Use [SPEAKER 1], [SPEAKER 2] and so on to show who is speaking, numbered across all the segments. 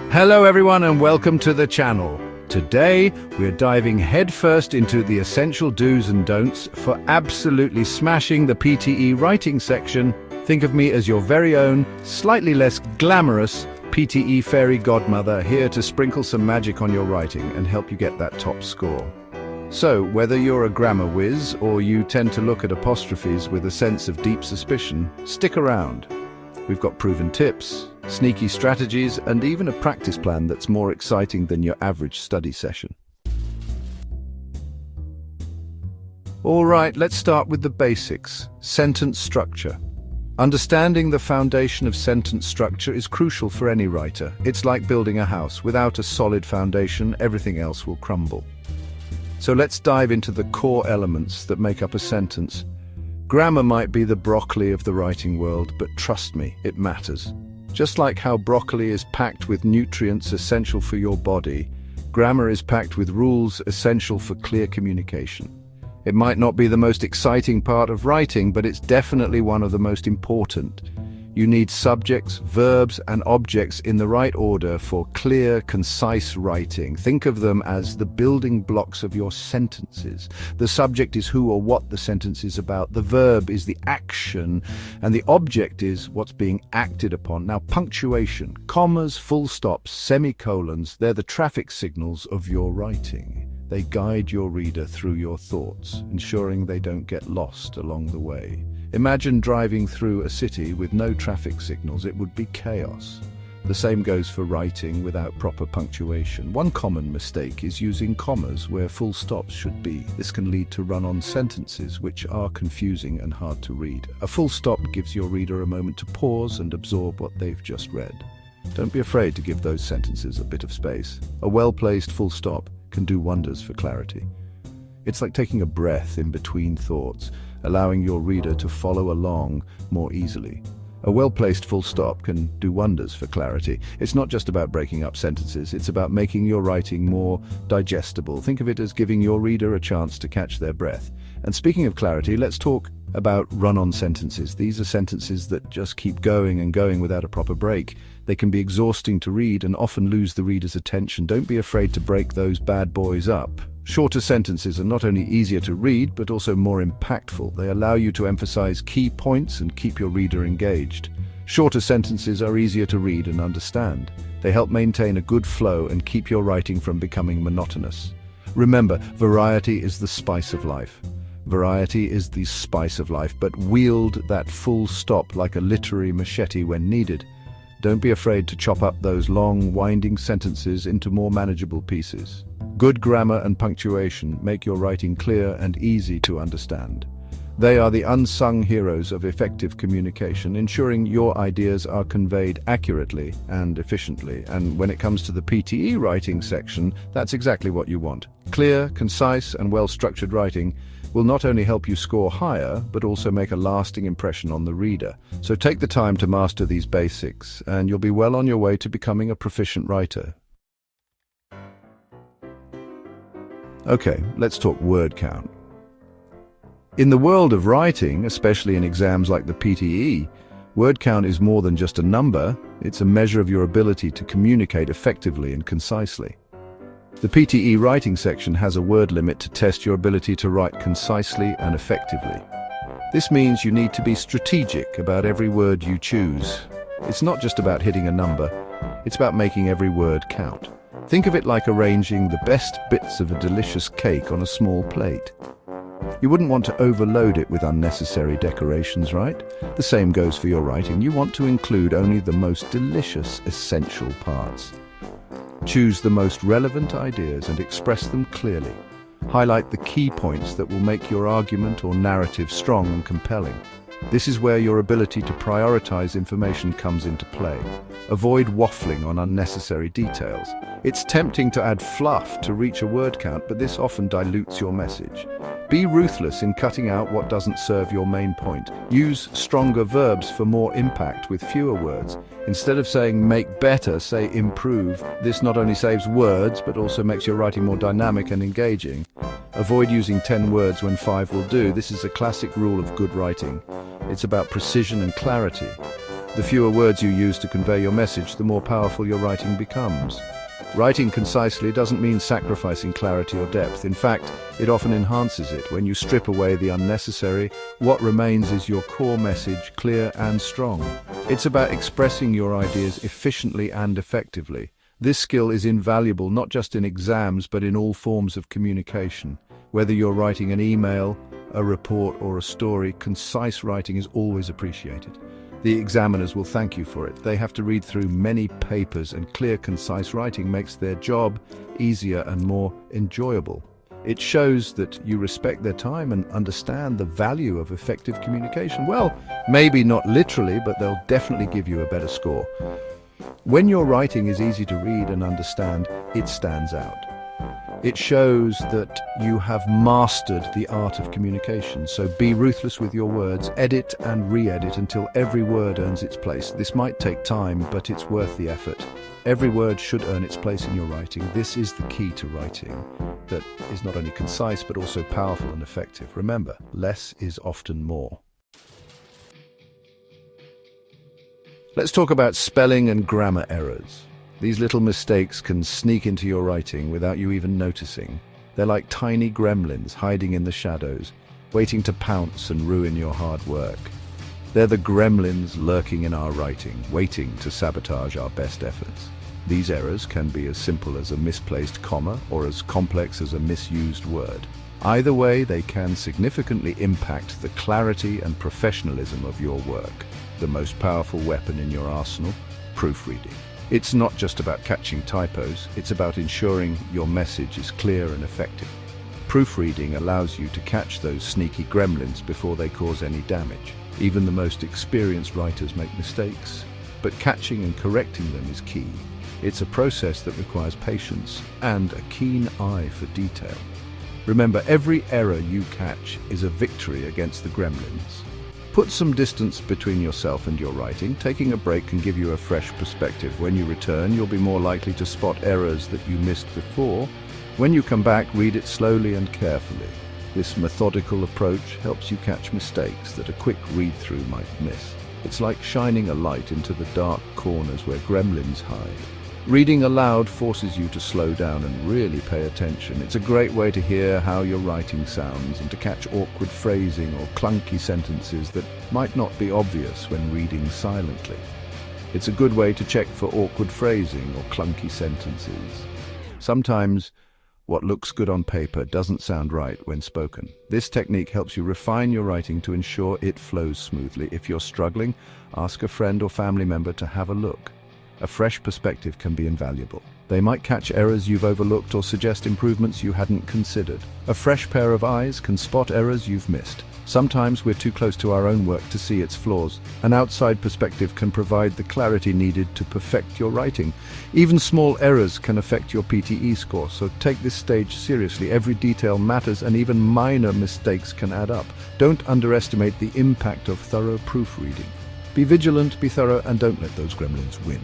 [SPEAKER 1] Hello everyone and welcome to the channel. Today we're diving headfirst into the essential do's and don'ts for absolutely smashing the PTE writing section. Think of me as your very own, slightly less glamorous PTE fairy godmother, here to sprinkle some magic on your writing and help you get that top score. So, whether you're a grammar whiz or you tend to look at apostrophes with a sense of deep suspicion, stick around. We've got proven tips, sneaky strategies, and even a practice plan that's more exciting than your average study session. All right, let's start with the basics. Sentence structure. Understanding the foundation of sentence structure is crucial for any writer. It's like building a house. Without a solid foundation, everything else will crumble. So let's dive into the core elements that make up a sentence. Grammar might be the broccoli of the writing world, but trust me, it matters. Just like how broccoli is packed with nutrients essential for your body, grammar is packed with rules essential for clear communication. It might not be the most exciting part of writing, but it's definitely one of the most important. You need subjects, verbs, and objects in the right order for clear, concise writing. Think of them as the building blocks of your sentences. The subject is who or what the sentence is about. The verb is the action, and the object is what's being acted upon. Now, punctuation, commas, full stops, semicolons, they're the traffic signals of your writing. They guide your reader through your thoughts, ensuring they don't get lost along the way. Imagine driving through a city with no traffic signals. It would be chaos. The same goes for writing without proper punctuation. One common mistake is using commas where full stops should be. This can lead to run-on sentences, which are confusing and hard to read. A full stop gives your reader a moment to pause and absorb what they've just read. Don't be afraid to give those sentences a bit of space. A well-placed full stop can do wonders for clarity. It's like taking a breath in between thoughts, allowing your reader to follow along more easily. A well-placed full stop can do wonders for clarity. It's not just about breaking up sentences, it's about making your writing more digestible. Think of it as giving your reader a chance to catch their breath. And speaking of clarity, let's talk about run-on sentences. These are sentences that just keep going and going without a proper break. They can be exhausting to read and often lose the reader's attention. Don't be afraid to break those bad boys up. Shorter sentences are not only easier to read, but also more impactful. They allow you to emphasize key points and keep your reader engaged. Shorter sentences are easier to read and understand. They help maintain a good flow and keep your writing from becoming monotonous. Remember, variety is the spice of life. Variety is the spice of life, but wield that full stop like a literary machete when needed. Don't be afraid to chop up those long, winding sentences into more manageable pieces. Good grammar and punctuation make your writing clear and easy to understand. They are the unsung heroes of effective communication, ensuring your ideas are conveyed accurately and efficiently. And when it comes to the PTE writing section, that's exactly what you want. Clear, concise, and well-structured writing will not only help you score higher, but also make a lasting impression on the reader. So take the time to master these basics, and you'll be well on your way to becoming a proficient writer. Okay, let's talk word count. In the world of writing, especially in exams like the PTE, word count is more than just a number. It's a measure of your ability to communicate effectively and concisely. The PTE writing section has a word limit to test your ability to write concisely and effectively. This means you need to be strategic about every word you choose. It's not just about hitting a number, it's about making every word count. Think of it like arranging the best bits of a delicious cake on a small plate. You wouldn't want to overload it with unnecessary decorations, right? The same goes for your writing. You want to include only the most delicious, essential parts. Choose the most relevant ideas and express them clearly. Highlight the key points that will make your argument or narrative strong and compelling. This is where your ability to prioritize information comes into play. Avoid waffling on unnecessary details. It's tempting to add fluff to reach a word count, but this often dilutes your message. Be ruthless in cutting out what doesn't serve your main point. Use stronger verbs for more impact with fewer words. Instead of saying make better, say improve. This not only saves words, but also makes your writing more dynamic and engaging. Avoid using 10 words when 5 will do. This is a classic rule of good writing. It's about precision and clarity. The fewer words you use to convey your message, the more powerful your writing becomes. Writing concisely doesn't mean sacrificing clarity or depth. In fact, it often enhances it. When you strip away the unnecessary, what remains is your core message, clear and strong. It's about expressing your ideas efficiently and effectively. This skill is invaluable not just in exams, but in all forms of communication. Whether you're writing an email, a report, or a story, concise writing is always appreciated. The examiners will thank you for it. They have to read through many papers, and clear, concise writing makes their job easier and more enjoyable. It shows that you respect their time and understand the value of effective communication. Well, maybe not literally, but they'll definitely give you a better score. When your writing is easy to read and understand, it stands out. It shows that you have mastered the art of communication. So be ruthless with your words, edit and re-edit until every word earns its place. This might take time, but it's worth the effort. Every word should earn its place in your writing. This is the key to writing that is not only concise, but also powerful and effective. Remember, less is often more. Let's talk about spelling and grammar errors. These little mistakes can sneak into your writing without you even noticing. They're like tiny gremlins hiding in the shadows, waiting to pounce and ruin your hard work. They're the gremlins lurking in our writing, waiting to sabotage our best efforts. These errors can be as simple as a misplaced comma or as complex as a misused word. Either way, they can significantly impact the clarity and professionalism of your work. The most powerful weapon in your arsenal, proofreading. It's not just about catching typos, it's about ensuring your message is clear and effective. Proofreading allows you to catch those sneaky gremlins before they cause any damage. Even the most experienced writers make mistakes, but catching and correcting them is key. It's a process that requires patience and a keen eye for detail. Remember, every error you catch is a victory against the gremlins. Put some distance between yourself and your writing. Taking a break can give you a fresh perspective. When you return, you'll be more likely to spot errors that you missed before. When you come back, read it slowly and carefully. This methodical approach helps you catch mistakes that a quick read-through might miss. It's like shining a light into the dark corners where gremlins hide. Reading aloud forces you to slow down and really pay attention. It's a great way to hear how your writing sounds and to catch awkward phrasing or clunky sentences that might not be obvious when reading silently. It's a good way to check for awkward phrasing or clunky sentences. Sometimes what looks good on paper doesn't sound right when spoken. This technique helps you refine your writing to ensure it flows smoothly. If you're struggling, ask a friend or family member to have a look. A fresh perspective can be invaluable. They might catch errors you've overlooked or suggest improvements you hadn't considered. A fresh pair of eyes can spot errors you've missed. Sometimes we're too close to our own work to see its flaws. An outside perspective can provide the clarity needed to perfect your writing. Even small errors can affect your PTE score, so take this stage seriously. Every detail matters, and even minor mistakes can add up. Don't underestimate the impact of thorough proofreading. Be vigilant, be thorough, and don't let those gremlins win.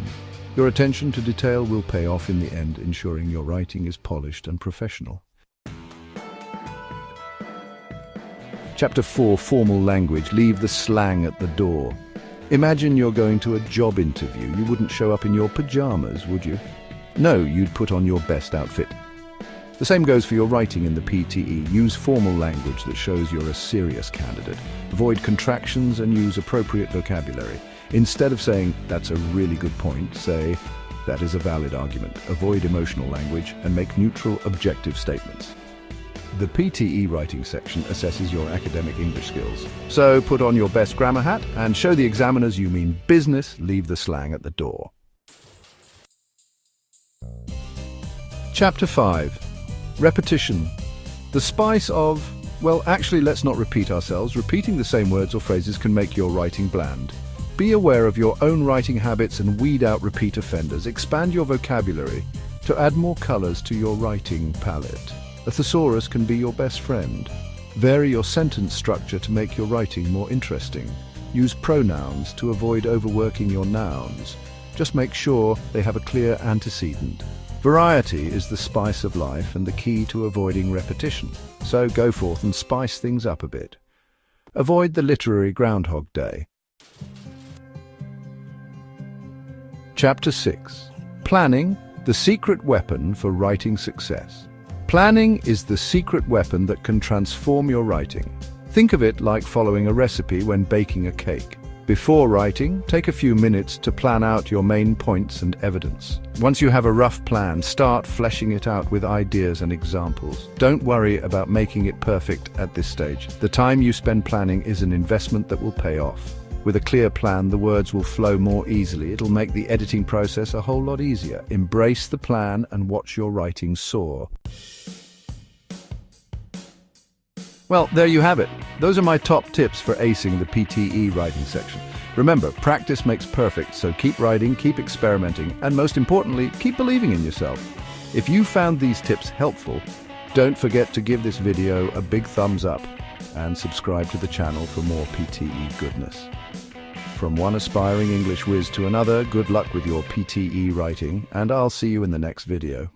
[SPEAKER 1] Your attention to detail will pay off in the end, ensuring your writing is polished and professional. Chapter 4, Formal Language. Leave the slang at the door. Imagine you're going to a job interview. You wouldn't show up in your pajamas, would you? No, you'd put on your best outfit. The same goes for your writing in the PTE. Use formal language that shows you're a serious candidate. Avoid contractions and use appropriate vocabulary. Instead of saying, "That's a really good point," say, "That is a valid argument." Avoid emotional language and make neutral, objective statements. The PTE writing section assesses your academic English skills. So put on your best grammar hat and show the examiners you mean business. Leave the slang at the door. Chapter 5. Repetition. The spice of, well, actually, let's not repeat ourselves. Repeating the same words or phrases can make your writing bland. Be aware of your own writing habits and weed out repeat offenders. Expand your vocabulary to add more colors to your writing palette. A thesaurus can be your best friend. Vary your sentence structure to make your writing more interesting. Use pronouns to avoid overworking your nouns. Just make sure they have a clear antecedent. Variety is the spice of life and the key to avoiding repetition. So go forth and spice things up a bit. Avoid the literary Groundhog Day. Chapter 6. Planning, the secret weapon for writing success. Planning is the secret weapon that can transform your writing. Think of it like following a recipe when baking a cake. Before writing, take a few minutes to plan out your main points and evidence. Once you have a rough plan, start fleshing it out with ideas and examples. Don't worry about making it perfect at this stage. The time you spend planning is an investment that will pay off. With a clear plan, the words will flow more easily. It'll make the editing process a whole lot easier. Embrace the plan and watch your writing soar. Well, there you have it. Those are my top tips for acing the PTE writing section. Remember, practice makes perfect, so keep writing, keep experimenting, and most importantly, keep believing in yourself. If you found these tips helpful, don't forget to give this video a big thumbs up and subscribe to the channel for more PTE goodness. From one aspiring English whiz to another, good luck with your PTE writing, and I'll see you in the next video.